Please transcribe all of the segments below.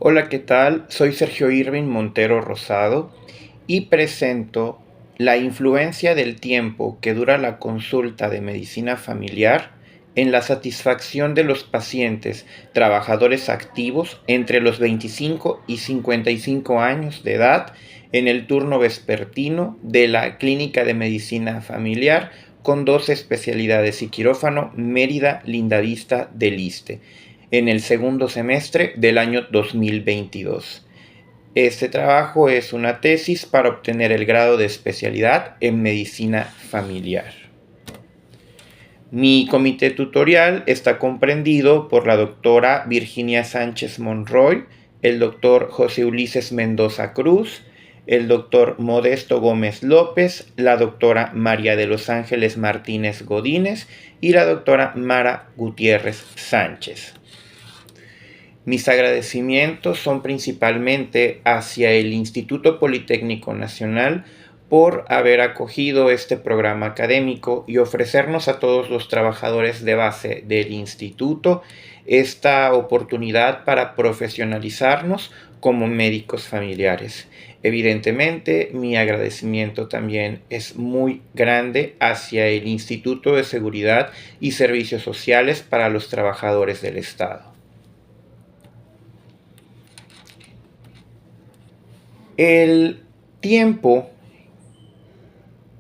Hola, ¿qué tal? Soy Sergio Irving Montero Rosado y presento la influencia del tiempo que dura la consulta de medicina familiar en la satisfacción de los pacientes trabajadores activos entre los 25 y 55 años de edad en el turno vespertino de la Clínica de Medicina Familiar con dos especialidades y quirófano Mérida Lindavista del Iste en el segundo semestre del año 2022. Este trabajo es una tesis para obtener el grado de especialidad en medicina familiar. Mi comité tutorial está comprendido por la doctora Virginia Sánchez Monroy, el doctor José Ulises Mendoza Cruz, el doctor Modesto Gómez López, la doctora María de los Ángeles Martínez Godínez y la doctora Mara Gutiérrez Sánchez. Mis agradecimientos son principalmente hacia el Instituto Politécnico Nacional por haber acogido este programa académico y ofrecernos a todos los trabajadores de base del instituto esta oportunidad para profesionalizarnos como médicos familiares. Evidentemente, mi agradecimiento también es muy grande hacia el Instituto de Seguridad y Servicios Sociales para los Trabajadores del Estado. El tiempo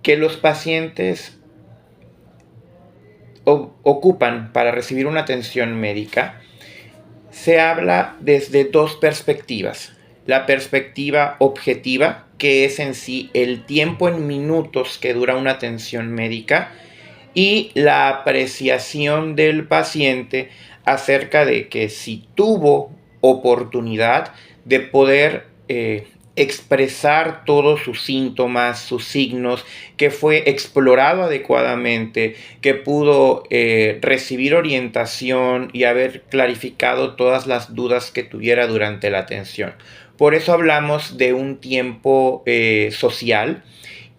que los pacientes ocupan para recibir una atención médica se habla desde dos perspectivas. La perspectiva objetiva, que es en sí el tiempo en minutos que dura una atención médica, y la apreciación del paciente acerca de que si tuvo oportunidad de poder expresar todos sus síntomas, sus signos, que fue explorado adecuadamente, que pudo recibir orientación y haber clarificado todas las dudas que tuviera durante la atención. Por eso hablamos de un tiempo social,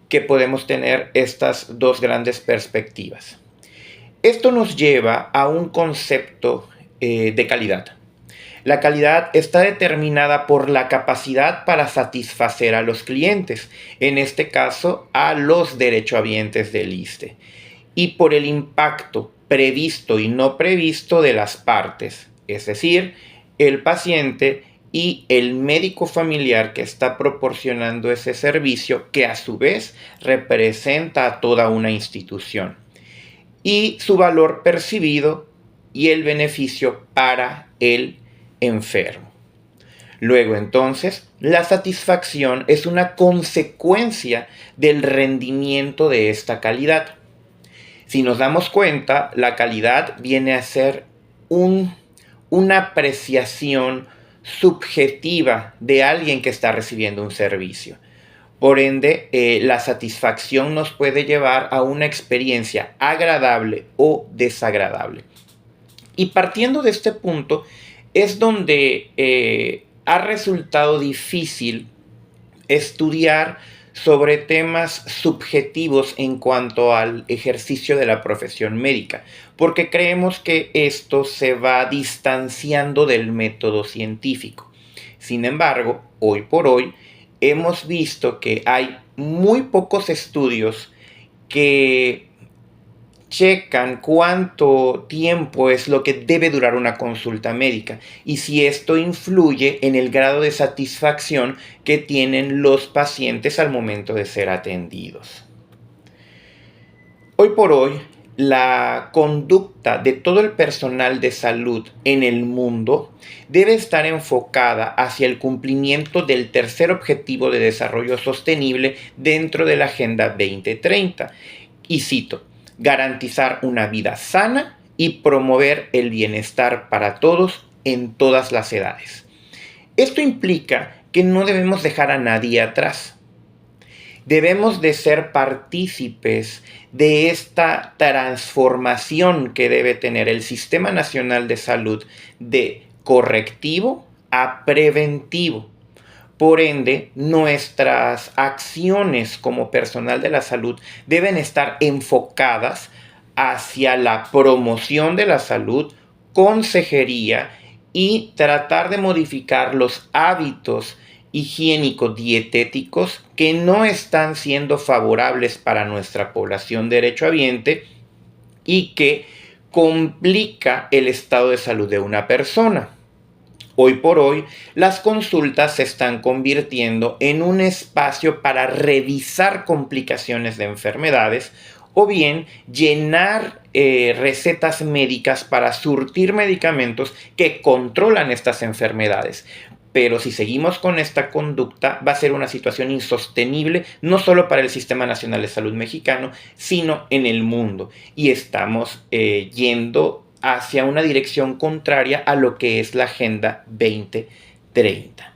que podemos tener estas dos grandes perspectivas. Esto nos lleva a un concepto de calidad. La calidad está determinada por la capacidad para satisfacer a los clientes, en este caso a los derechohabientes del ISSSTE, y por el impacto previsto y no previsto de las partes, es decir, el paciente y el médico familiar que está proporcionando ese servicio, que a su vez representa a toda una institución, y su valor percibido y el beneficio para el enfermo. Luego entonces, la satisfacción es una consecuencia del rendimiento de esta calidad. Si nos damos cuenta, la calidad viene a ser una apreciación subjetiva de alguien que está recibiendo un servicio. Por ende, la satisfacción nos puede llevar a una experiencia agradable o desagradable. Y partiendo de este punto, es donde ha resultado difícil estudiar sobre temas subjetivos en cuanto al ejercicio de la profesión médica, porque creemos que esto se va distanciando del método científico. Sin embargo, hoy por hoy hemos visto que hay muy pocos estudios que checan cuánto tiempo es lo que debe durar una consulta médica y si esto influye en el grado de satisfacción que tienen los pacientes al momento de ser atendidos. Hoy por hoy, la conducta de todo el personal de salud en el mundo debe estar enfocada hacia el cumplimiento del tercer objetivo de desarrollo sostenible dentro de la Agenda 2030. Y cito: garantizar una vida sana y promover el bienestar para todos en todas las edades. Esto implica que no debemos dejar a nadie atrás. Debemos de ser partícipes de esta transformación que debe tener el Sistema Nacional de Salud de correctivo a preventivo. Por ende, nuestras acciones como personal de la salud deben estar enfocadas hacia la promoción de la salud, consejería y tratar de modificar los hábitos higiénico-dietéticos que no están siendo favorables para nuestra población derechohabiente y que complica el estado de salud de una persona. Hoy por hoy, las consultas se están convirtiendo en un espacio para revisar complicaciones de enfermedades o bien llenar recetas médicas para surtir medicamentos que controlan estas enfermedades. Pero si seguimos con esta conducta, va a ser una situación insostenible, no solo para el Sistema Nacional de Salud mexicano, sino en el mundo. Y estamos yendo hacia una dirección contraria a lo que es la Agenda 2030.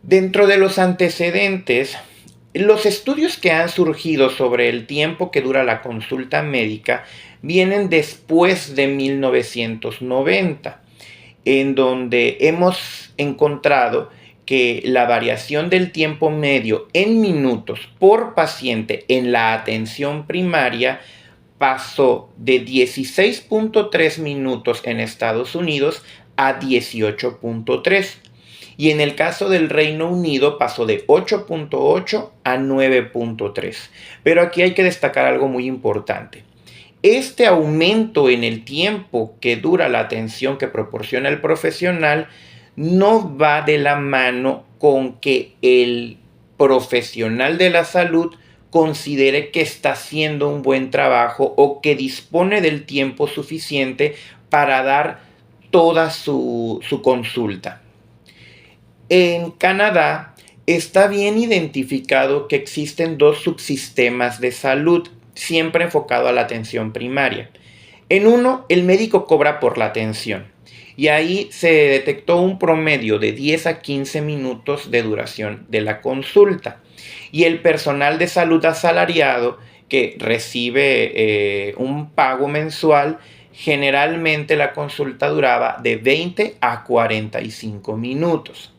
Dentro de los antecedentes, los estudios que han surgido sobre el tiempo que dura la consulta médica vienen después de 1990, en donde hemos encontrado que la variación del tiempo medio en minutos por paciente en la atención primaria pasó de 16.3 minutos en Estados Unidos a 18.3. Y en el caso del Reino Unido pasó de 8.8 a 9.3. Pero aquí hay que destacar algo muy importante. Este aumento en el tiempo que dura la atención que proporciona el profesional no va de la mano con que el profesional de la salud considere que está haciendo un buen trabajo o que dispone del tiempo suficiente para dar toda su consulta. En Canadá está bien identificado que existen dos subsistemas de salud, siempre enfocado a la atención primaria. En uno, el médico cobra por la atención, y ahí se detectó un promedio de 10 a 15 minutos de duración de la consulta. Y el personal de salud asalariado, que recibe un pago mensual, generalmente la consulta duraba de 20 a 45 minutos.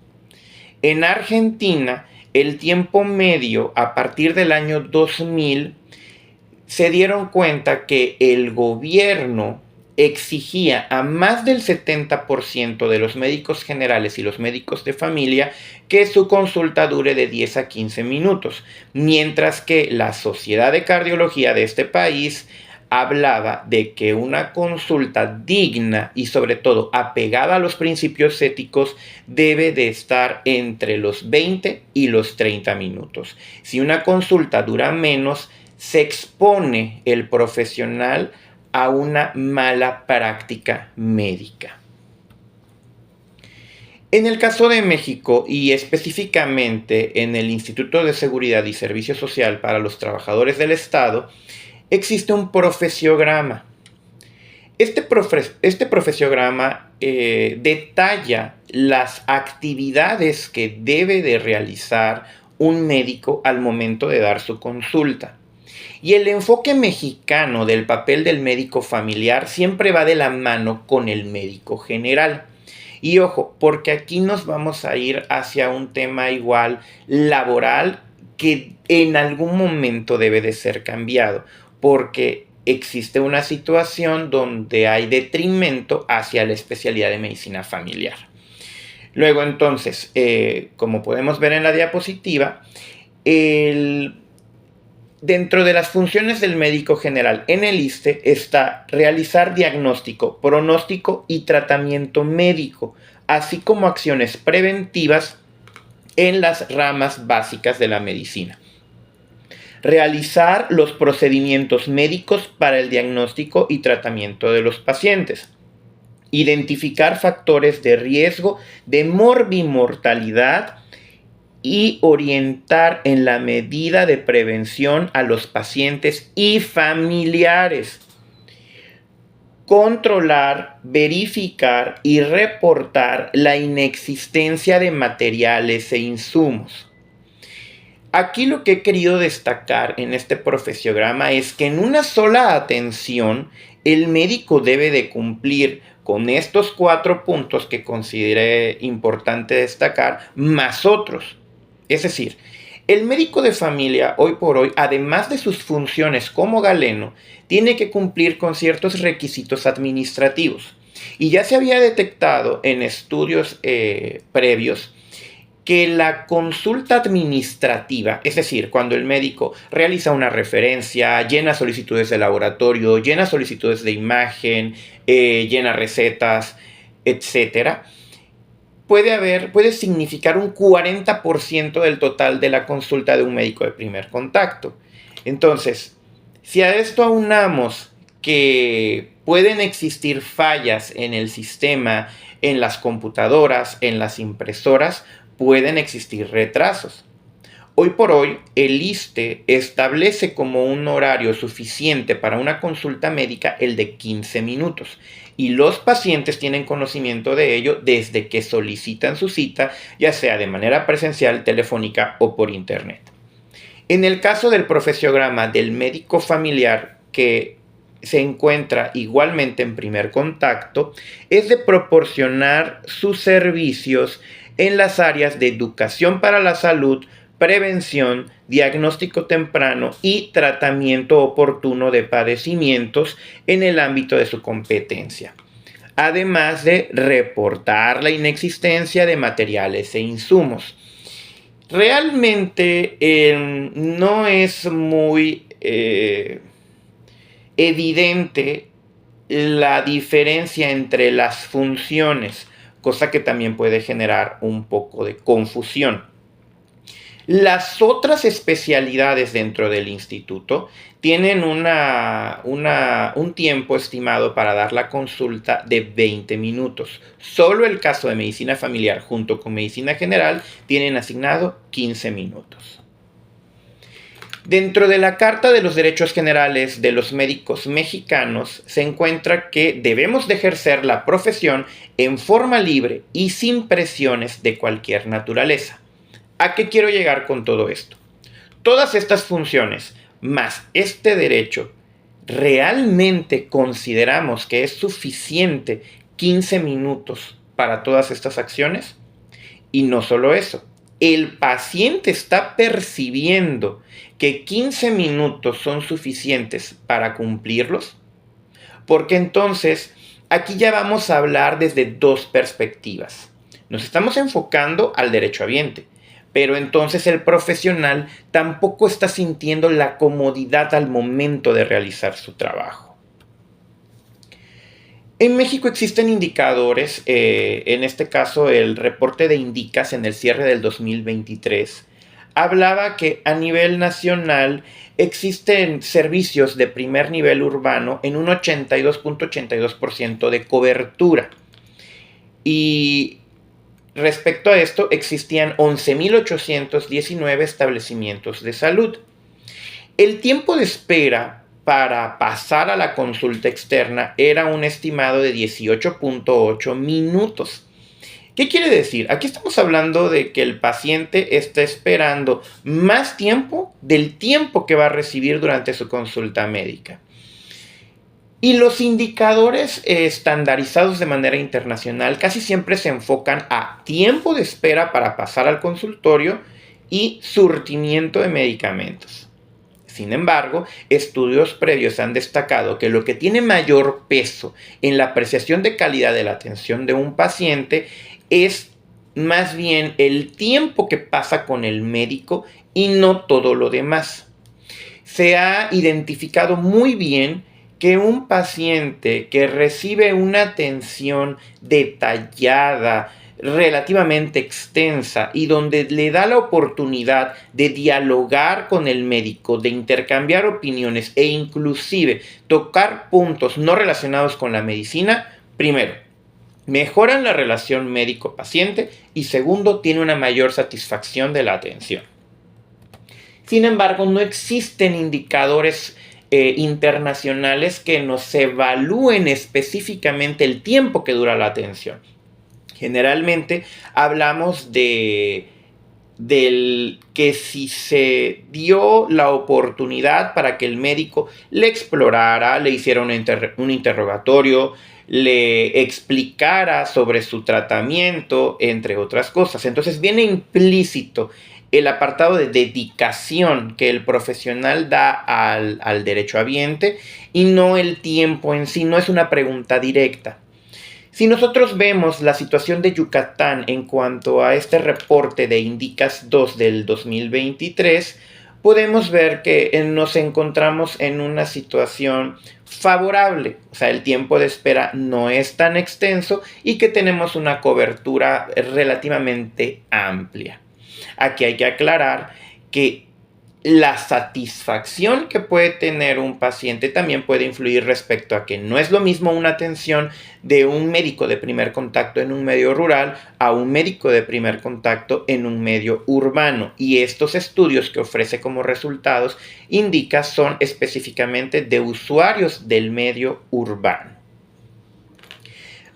En Argentina, el tiempo medio a partir del año 2000 se dieron cuenta que el gobierno exigía a más del 70% de los médicos generales y los médicos de familia que su consulta dure de 10 a 15 minutos, mientras que la Sociedad de Cardiología de este país hablaba de que una consulta digna y sobre todo apegada a los principios éticos debe de estar entre los 20 y los 30 minutos. Si una consulta dura menos, se expone el profesional a una mala práctica médica. En el caso de México y específicamente en el Instituto de Seguridad y Servicio Social para los Trabajadores del Estado, existe un profesiograma. Este profesiograma detalla las actividades que debe de realizar un médico al momento de dar su consulta. Y el enfoque mexicano del papel del médico familiar siempre va de la mano con el médico general. Y ojo, porque aquí nos vamos a ir hacia un tema igual laboral que en algún momento debe de ser cambiado, porque existe una situación donde hay detrimento hacia la especialidad de medicina familiar. Luego entonces, como podemos ver en la diapositiva, dentro de las funciones del médico general en el ISSSTE está realizar diagnóstico, pronóstico y tratamiento médico, así como acciones preventivas en las ramas básicas de la medicina. Realizar los procedimientos médicos para el diagnóstico y tratamiento de los pacientes. Identificar factores de riesgo de morbimortalidad y orientar en la medida de prevención a los pacientes y familiares. Controlar, verificar y reportar la inexistencia de materiales e insumos. Aquí lo que he querido destacar en este profesiograma es que en una sola atención el médico debe de cumplir con estos 4 puntos que consideré importante destacar, más otros. Es decir, el médico de familia hoy por hoy, además de sus funciones como galeno, tiene que cumplir con ciertos requisitos administrativos. Y ya se había detectado en estudios previos que la consulta administrativa, es decir, cuando el médico realiza una referencia, llena solicitudes de laboratorio, llena solicitudes de imagen, llena recetas, etcétera, puede significar un 40% del total de la consulta de un médico de primer contacto. Entonces, si a esto aunamos que pueden existir fallas en el sistema, en las computadoras, en las impresoras, pueden existir retrasos. Hoy por hoy, el ISSSTE establece como un horario suficiente para una consulta médica el de 15 minutos y los pacientes tienen conocimiento de ello desde que solicitan su cita, ya sea de manera presencial, telefónica o por internet. En el caso del profesiograma del médico familiar, que se encuentra igualmente en primer contacto, es de proporcionar sus servicios en las áreas de educación para la salud, prevención, diagnóstico temprano y tratamiento oportuno de padecimientos en el ámbito de su competencia, además de reportar la inexistencia de materiales e insumos. Realmente no es muy evidente la diferencia entre las funciones, cosa que también puede generar un poco de confusión. Las otras especialidades dentro del instituto tienen un tiempo estimado para dar la consulta de 20 minutos. Solo el caso de medicina familiar junto con medicina general tienen asignado 15 minutos. Dentro de la Carta de los Derechos Generales de los Médicos Mexicanos se encuentra que debemos de ejercer la profesión en forma libre y sin presiones de cualquier naturaleza. ¿A qué quiero llegar con todo esto? Todas estas funciones, más este derecho, ¿realmente consideramos que es suficiente 15 minutos para todas estas acciones? Y no solo eso, el paciente está percibiendo que 15 minutos son suficientes para cumplirlos, porque entonces aquí ya vamos a hablar desde dos perspectivas. Nos estamos enfocando al derechohabiente, pero entonces el profesional tampoco está sintiendo la comodidad al momento de realizar su trabajo. En México existen indicadores, en este caso el reporte de Indicas en el cierre del 2023 hablaba que a nivel nacional existen servicios de primer nivel urbano en un 82.82% de cobertura. Y respecto a esto, existían 11.819 establecimientos de salud. El tiempo de espera para pasar a la consulta externa era un estimado de 18.8 minutos. ¿Qué quiere decir? Aquí estamos hablando de que el paciente está esperando más tiempo del tiempo que va a recibir durante su consulta médica. Y los indicadores estandarizados de manera internacional casi siempre se enfocan a tiempo de espera para pasar al consultorio y surtimiento de medicamentos. Sin embargo, estudios previos han destacado que lo que tiene mayor peso en la apreciación de calidad de la atención de un paciente es más bien el tiempo que pasa con el médico y no todo lo demás. Se ha identificado muy bien que un paciente que recibe una atención detallada, relativamente extensa y donde le da la oportunidad de dialogar con el médico, de intercambiar opiniones e inclusive tocar puntos no relacionados con la medicina, primero, mejoran la relación médico-paciente y segundo, tiene una mayor satisfacción de la atención. Sin embargo, no existen indicadores internacionales que nos evalúen específicamente el tiempo que dura la atención. Generalmente hablamos del que si se dio la oportunidad para que el médico le explorara, le hiciera un interrogatorio, le explicara sobre su tratamiento, entre otras cosas. Entonces viene implícito el apartado de dedicación que el profesional da al derechohabiente y no el tiempo en sí, no es una pregunta directa. Si nosotros vemos la situación de Yucatán en cuanto a este reporte de Indicas 2 del 2023, podemos ver que nos encontramos en una situación favorable, o sea, el tiempo de espera no es tan extenso y que tenemos una cobertura relativamente amplia. Aquí hay que aclarar que la satisfacción que puede tener un paciente también puede influir respecto a que no es lo mismo una atención de un médico de primer contacto en un medio rural a un médico de primer contacto en un medio urbano. Y estos estudios que ofrece como resultados indica son específicamente de usuarios del medio urbano.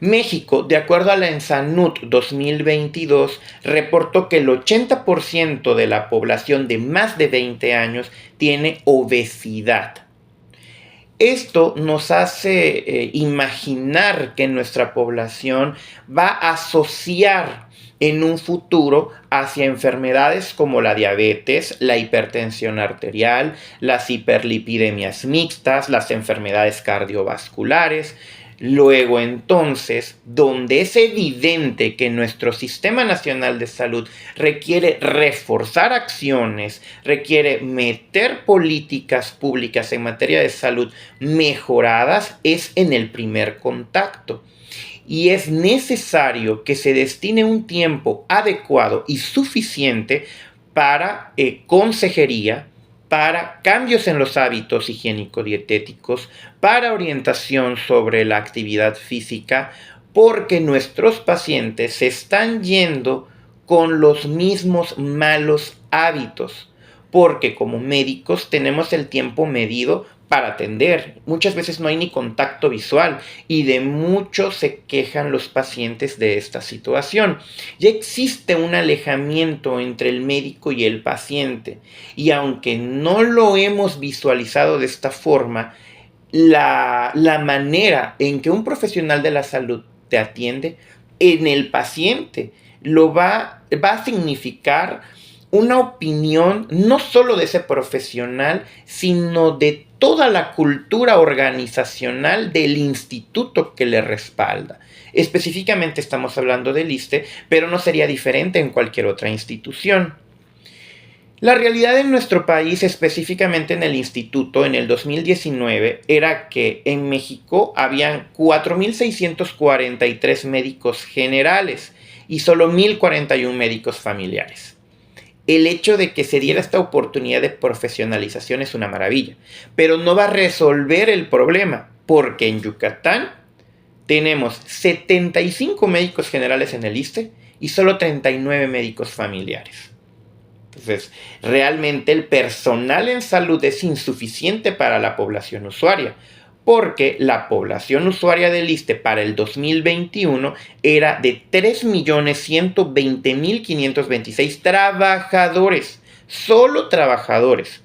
México, de acuerdo a la ENSANUD 2022, reportó que el 80% de la población de más de 20 años tiene obesidad. Esto nos hace imaginar que nuestra población va a asociar en un futuro hacia enfermedades como la diabetes, la hipertensión arterial, las hiperlipidemias mixtas, las enfermedades cardiovasculares. Luego entonces, donde es evidente que nuestro Sistema Nacional de Salud requiere reforzar acciones, requiere meter políticas públicas en materia de salud mejoradas, es en el primer contacto. Y es necesario que se destine un tiempo adecuado y suficiente para consejería, para cambios en los hábitos higiénico-dietéticos, para orientación sobre la actividad física, porque nuestros pacientes se están yendo con los mismos malos hábitos, porque como médicos tenemos el tiempo medido para atender. Muchas veces no hay ni contacto visual y de mucho se quejan los pacientes de esta situación. Ya existe un alejamiento entre el médico y el paciente y aunque no lo hemos visualizado de esta forma, la manera en que un profesional de la salud te atiende en el paciente va a significar una opinión no solo de ese profesional, sino de toda la cultura organizacional del instituto que le respalda. Específicamente estamos hablando del ISSSTE, pero no sería diferente en cualquier otra institución. La realidad en nuestro país, específicamente en el instituto, en el 2019, era que en México habían 4.643 médicos generales y solo 1.041 médicos familiares. El hecho de que se diera esta oportunidad de profesionalización es una maravilla, pero no va a resolver el problema, porque en Yucatán tenemos 75 médicos generales en el ISSSTE y solo 39 médicos familiares. Entonces, realmente el personal en salud es insuficiente para la población usuaria, porque la población usuaria del ISSSTE para el 2021 era de 3.120.526 trabajadores, solo trabajadores,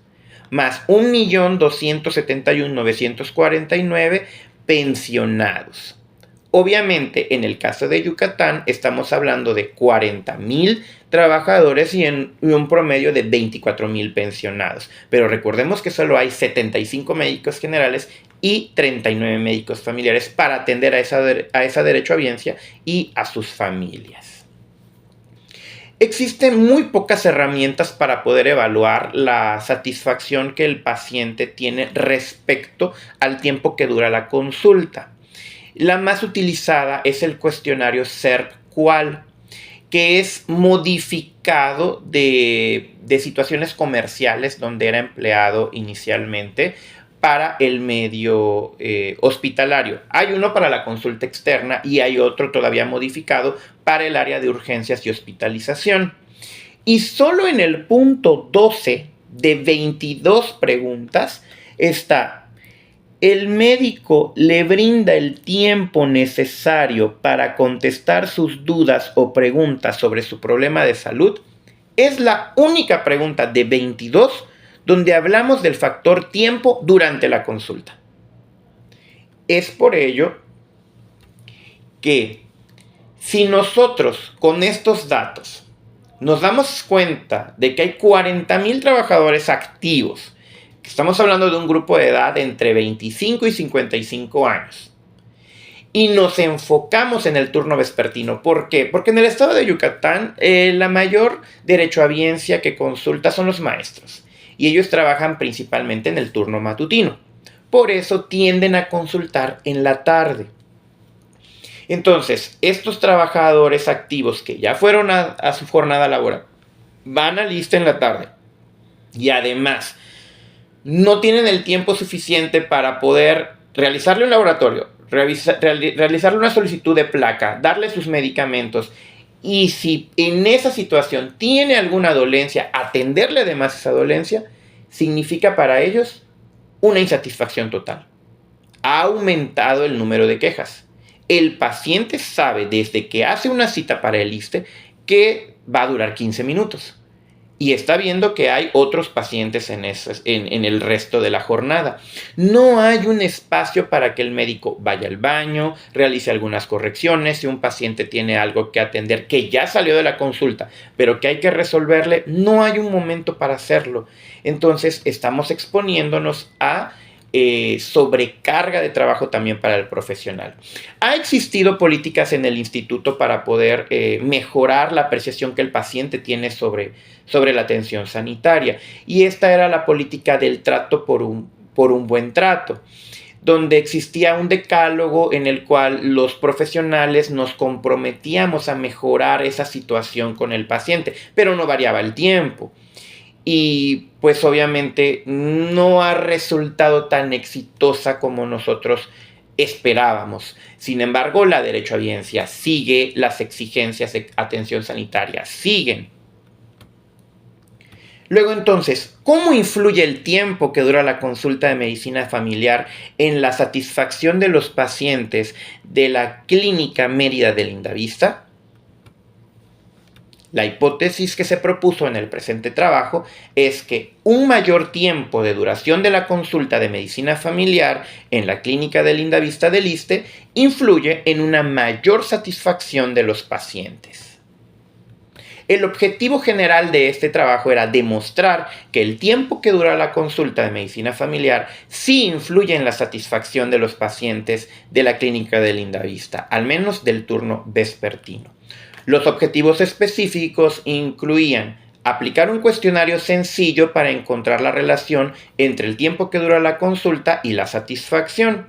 más 1.271.949 pensionados. Obviamente, en el caso de Yucatán, estamos hablando de 40.000 trabajadores y un promedio de 24.000 pensionados. Pero recordemos que solo hay 75 médicos generales y 39 médicos familiares para atender a esa derechohabiencia y a sus familias. Existen muy pocas herramientas para poder evaluar la satisfacción que el paciente tiene respecto al tiempo que dura la consulta. La más utilizada es el cuestionario SERP-QUAL, que es modificado de situaciones comerciales donde era empleado inicialmente para el medio hospitalario. Hay uno para la consulta externa y hay otro todavía modificado para el área de urgencias y hospitalización. Y solo en el punto 12 de 22 preguntas está: ¿el médico le brinda el tiempo necesario para contestar sus dudas o preguntas sobre su problema de salud? Es la única pregunta de 22 donde hablamos del factor tiempo durante la consulta. Es por ello que si nosotros con estos datos nos damos cuenta de que hay 40.000 trabajadores activos, estamos hablando de un grupo de edad entre 25 y 55 años. y nos enfocamos en el turno vespertino. ¿Por qué? Porque en el estado de Yucatán la mayor derechohabiencia que consulta son los maestros y ellos trabajan principalmente en el turno matutino. Por eso tienden a consultar en la tarde. Entonces, estos trabajadores activos que ya fueron a su jornada laboral van al ISSSTE en la tarde y además no tienen el tiempo suficiente para poder realizarle un laboratorio, realizarle una solicitud de placa, darle sus medicamentos y si en esa situación tiene alguna dolencia, atenderle además esa dolencia, significa para ellos una insatisfacción total. Ha aumentado el número de quejas. El paciente sabe desde que hace una cita para el ISSSTE que va a durar 15 minutos. Y está viendo que hay otros pacientes en el resto de la jornada. No hay un espacio para que el médico vaya al baño, realice algunas correcciones. Si un paciente tiene algo que atender que ya salió de la consulta, pero que hay que resolverle, no hay un momento para hacerlo. Entonces estamos exponiéndonos a sobrecarga de trabajo también para el profesional. Ha existido políticas en el instituto para poder mejorar la apreciación que el paciente tiene sobre la atención sanitaria y esta era la política del trato por un buen trato, donde existía un decálogo en el cual los profesionales nos comprometíamos a mejorar esa situación con el paciente, pero no variaba el tiempo. Y pues obviamente no ha resultado tan exitosa como nosotros esperábamos. Sin embargo, la derechohabiencia sigue, las exigencias de atención sanitaria siguen. Luego entonces, ¿cómo influye el tiempo que dura la consulta de medicina familiar en la satisfacción de los pacientes de la Clínica Mérida de Lindavista? La hipótesis que se propuso en el presente trabajo es que un mayor tiempo de duración de la consulta de medicina familiar en la Clínica de Lindavista del ISSSTE influye en una mayor satisfacción de los pacientes. El objetivo general de este trabajo era demostrar que el tiempo que dura la consulta de medicina familiar sí influye en la satisfacción de los pacientes de la Clínica de Lindavista, al menos del turno vespertino. Los objetivos específicos incluían aplicar un cuestionario sencillo para encontrar la relación entre el tiempo que dura la consulta y la satisfacción,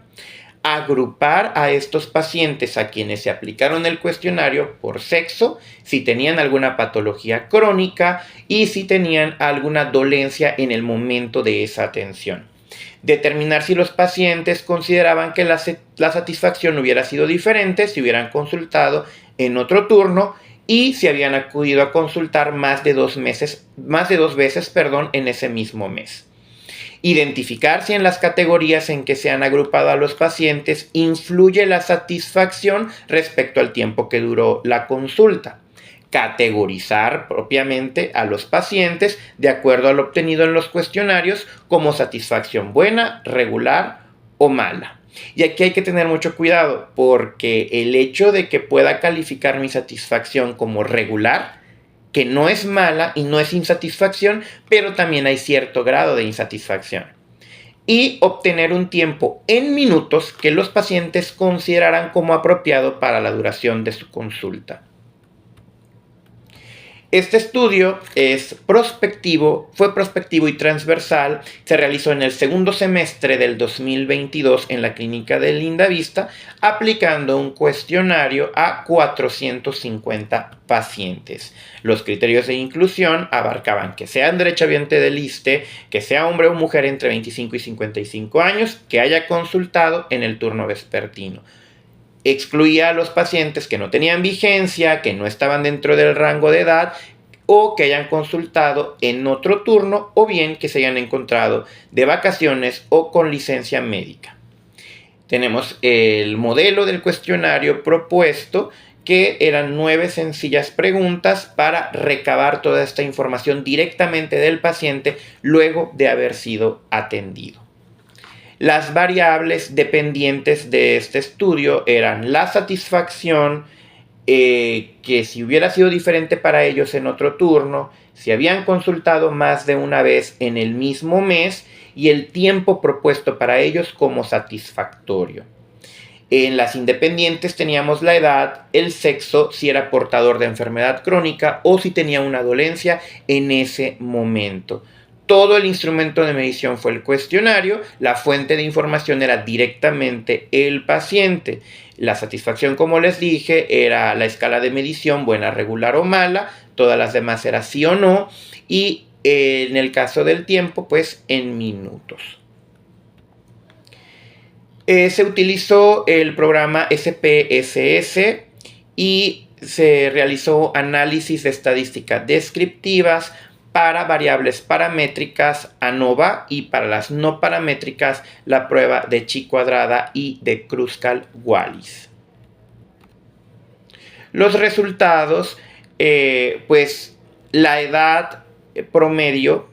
agrupar a estos pacientes a quienes se aplicaron el cuestionario por sexo, si tenían alguna patología crónica y si tenían alguna dolencia en el momento de esa atención. Determinar si los pacientes consideraban que la satisfacción hubiera sido diferente si hubieran consultado en otro turno y si habían acudido a consultar más de dos veces, en ese mismo mes. Identificar si en las categorías en que se han agrupado a los pacientes influye la satisfacción respecto al tiempo que duró la consulta. Categorizar propiamente a los pacientes de acuerdo a lo obtenido en los cuestionarios como satisfacción buena, regular o mala. Y aquí hay que tener mucho cuidado porque el hecho de que pueda calificar mi satisfacción como regular, que no es mala y no es insatisfacción, pero también hay cierto grado de insatisfacción. Y obtener un tiempo en minutos que los pacientes considerarán como apropiado para la duración de su consulta. Este estudio fue prospectivo y transversal, se realizó en el segundo semestre del 2022 en la Clínica de Lindavista, aplicando un cuestionario a 450 pacientes. Los criterios de inclusión abarcaban que sea derechohabiente del ISSSTE, que sea hombre o mujer entre 25 y 55 años, que haya consultado en el turno vespertino. Excluía a los pacientes que no tenían vigencia, que no estaban dentro del rango de edad o que hayan consultado en otro turno o bien que se hayan encontrado de vacaciones o con licencia médica. Tenemos el modelo del cuestionario propuesto que eran 9 sencillas preguntas para recabar toda esta información directamente del paciente luego de haber sido atendido. Las variables dependientes de este estudio eran la satisfacción, que si hubiera sido diferente para ellos en otro turno, si habían consultado más de una vez en el mismo mes y el tiempo propuesto para ellos como satisfactorio. En las independientes teníamos la edad, el sexo, si era portador de enfermedad crónica o si tenía una dolencia en ese momento. Todo el instrumento de medición fue el cuestionario, la fuente de información era directamente el paciente. La satisfacción, como les dije, era la escala de medición, buena, regular o mala, todas las demás era sí o no, y en el caso del tiempo, pues en minutos. Se utilizó el programa SPSS y se realizó análisis de estadísticas descriptivas para variables paramétricas ANOVA y para las no paramétricas la prueba de chi cuadrada y de Kruskal-Wallis. Los resultados, pues la edad promedio,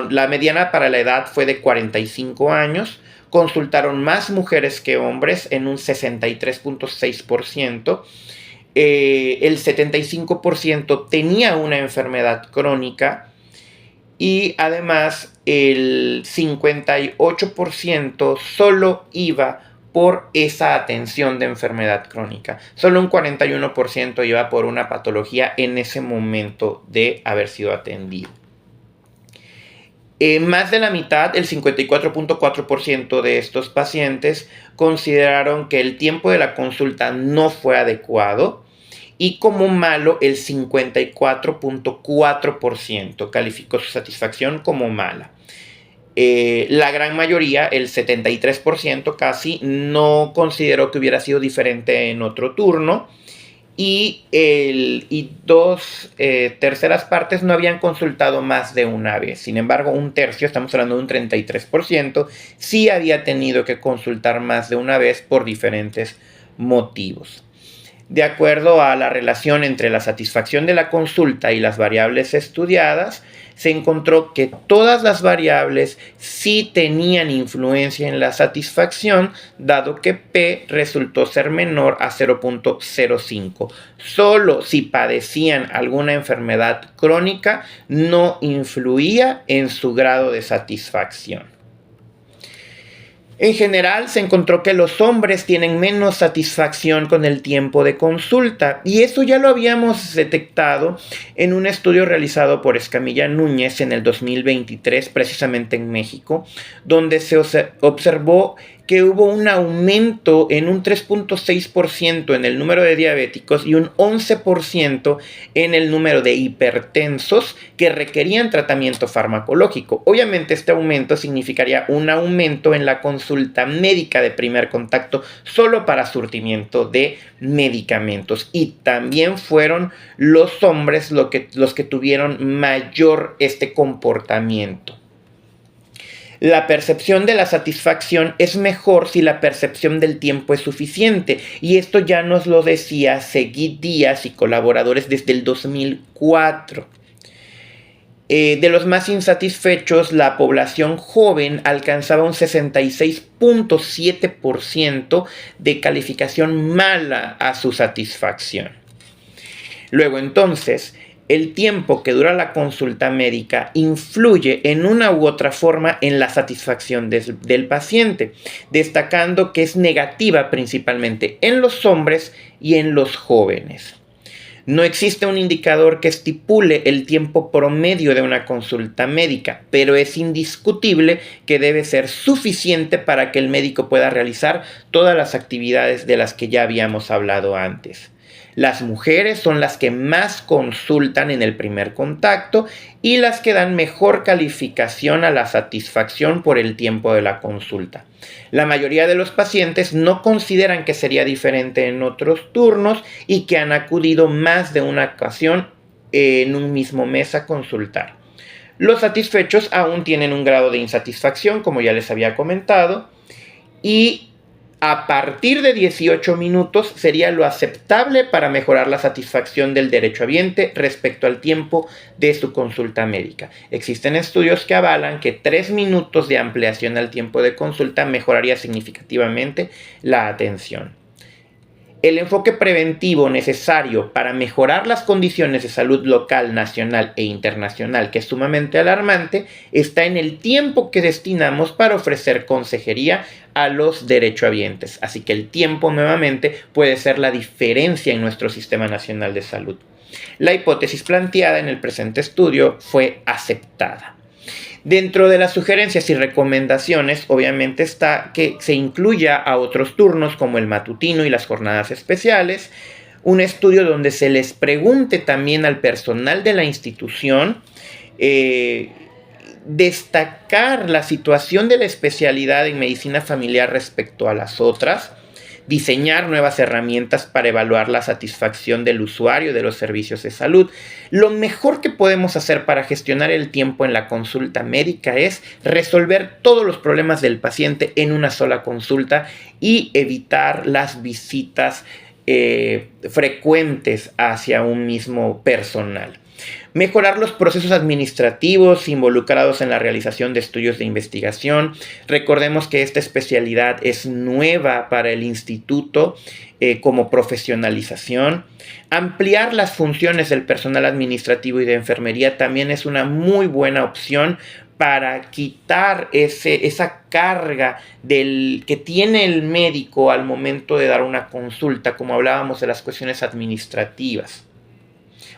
la mediana para la edad fue de 45 años. Consultaron más mujeres que hombres en un 63.6%. El 75% tenía una enfermedad crónica y además el 58% solo iba por esa atención de enfermedad crónica. Solo un 41% iba por una patología en ese momento de haber sido atendido. Más de la mitad, el 54.4% de estos pacientes consideraron que el tiempo de la consulta no fue adecuado y como malo el 54.4% calificó su satisfacción como mala. La gran mayoría, el 73% casi, no consideró que hubiera sido diferente en otro turno. Y dos terceras partes no habían consultado más de una vez. Sin embargo, un tercio, estamos hablando de un 33%, sí había tenido que consultar más de una vez por diferentes motivos. De acuerdo a la relación entre la satisfacción de la consulta y las variables estudiadas, se encontró que todas las variables sí tenían influencia en la satisfacción, dado que P resultó ser menor a 0.05. Solo si padecían alguna enfermedad crónica no influía en su grado de satisfacción. En general, se encontró que los hombres tienen menos satisfacción con el tiempo de consulta, y eso ya lo habíamos detectado en un estudio realizado por Escamilla Núñez en el 2023, precisamente en México, donde se observó que hubo un aumento en un 3.6% en el número de diabéticos y un 11% en el número de hipertensos que requerían tratamiento farmacológico. Obviamente este aumento significaría un aumento en la consulta médica de primer contacto solo para surtimiento de medicamentos, y también fueron los hombres los que tuvieron mayor este comportamiento. La percepción de la satisfacción es mejor si la percepción del tiempo es suficiente, y esto ya nos lo decía Seguí Díaz y colaboradores desde el 2004. De los más insatisfechos, la población joven alcanzaba un 66.7% de calificación mala a su satisfacción. Luego entonces, el tiempo que dura la consulta médica influye en una u otra forma en la satisfacción del paciente, destacando que es negativa principalmente en los hombres y en los jóvenes. No existe un indicador que estipule el tiempo promedio de una consulta médica, pero es indiscutible que debe ser suficiente para que el médico pueda realizar todas las actividades de las que ya habíamos hablado antes. Las mujeres son las que más consultan en el primer contacto y las que dan mejor calificación a la satisfacción por el tiempo de la consulta. La mayoría de los pacientes no consideran que sería diferente en otros turnos y que han acudido más de una ocasión en un mismo mes a consultar. Los satisfechos aún tienen un grado de insatisfacción, como ya les había comentado, y a partir de 18 minutos sería lo aceptable para mejorar la satisfacción del derechohabiente respecto al tiempo de su consulta médica. Existen estudios que avalan que 3 minutos de ampliación al tiempo de consulta mejoraría significativamente la atención. El enfoque preventivo necesario para mejorar las condiciones de salud local, nacional e internacional, que es sumamente alarmante, está en el tiempo que destinamos para ofrecer consejería a los derechohabientes. Así que el tiempo nuevamente puede ser la diferencia en nuestro Sistema Nacional de Salud. La hipótesis planteada en el presente estudio fue aceptada. Dentro de las sugerencias y recomendaciones, obviamente está que se incluya a otros turnos como el matutino y las jornadas especiales, un estudio donde se les pregunte también al personal de la institución destacar la situación de la especialidad en medicina familiar respecto a las otras, diseñar nuevas herramientas para evaluar la satisfacción del usuario de los servicios de salud. Lo mejor que podemos hacer para gestionar el tiempo en la consulta médica es resolver todos los problemas del paciente en una sola consulta y evitar las visitas frecuentes hacia un mismo personal. Mejorar los procesos administrativos involucrados en la realización de estudios de investigación. Recordemos que esta especialidad es nueva para el instituto como profesionalización. Ampliar las funciones del personal administrativo y de enfermería también es una muy buena opción para quitar esa carga que tiene el médico al momento de dar una consulta, como hablábamos de las cuestiones administrativas.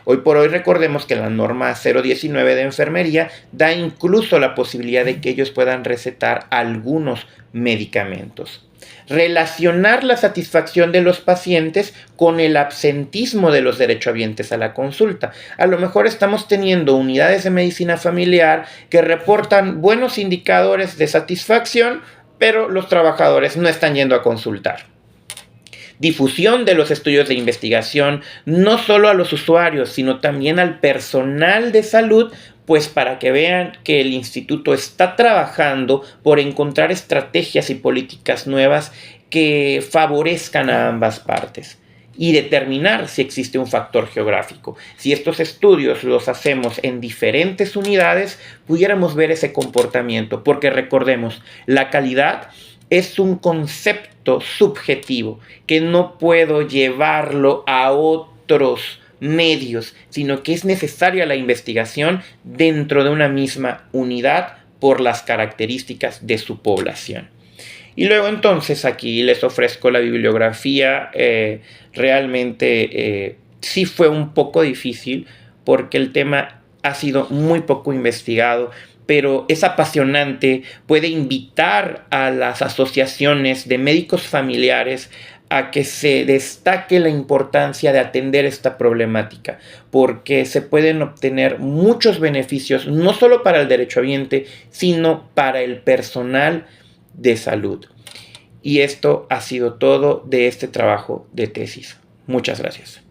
Hoy por hoy recordemos que la norma 019 de enfermería da incluso la posibilidad de que ellos puedan recetar algunos medicamentos. Relacionar la satisfacción de los pacientes con el absentismo de los derechohabientes a la consulta. A lo mejor estamos teniendo unidades de medicina familiar que reportan buenos indicadores de satisfacción, pero los trabajadores no están yendo a consultar. Difusión de los estudios de investigación, no solo a los usuarios, sino también al personal de salud, pues para que vean que el instituto está trabajando por encontrar estrategias y políticas nuevas que favorezcan a ambas partes. Y determinar si existe un factor geográfico. Si estos estudios los hacemos en diferentes unidades, pudiéramos ver ese comportamiento, porque recordemos, la calidad es un concepto subjetivo que no puedo llevarlo a otros medios, sino que es necesaria la investigación dentro de una misma unidad por las características de su población. Y luego entonces aquí les ofrezco la bibliografía. Realmente sí fue un poco difícil porque el tema ha sido muy poco investigado, pero es apasionante, puede invitar a las asociaciones de médicos familiares a que se destaque la importancia de atender esta problemática, porque se pueden obtener muchos beneficios, no solo para el derechohabiente, sino para el personal de salud. Y esto ha sido todo de este trabajo de tesis. Muchas gracias.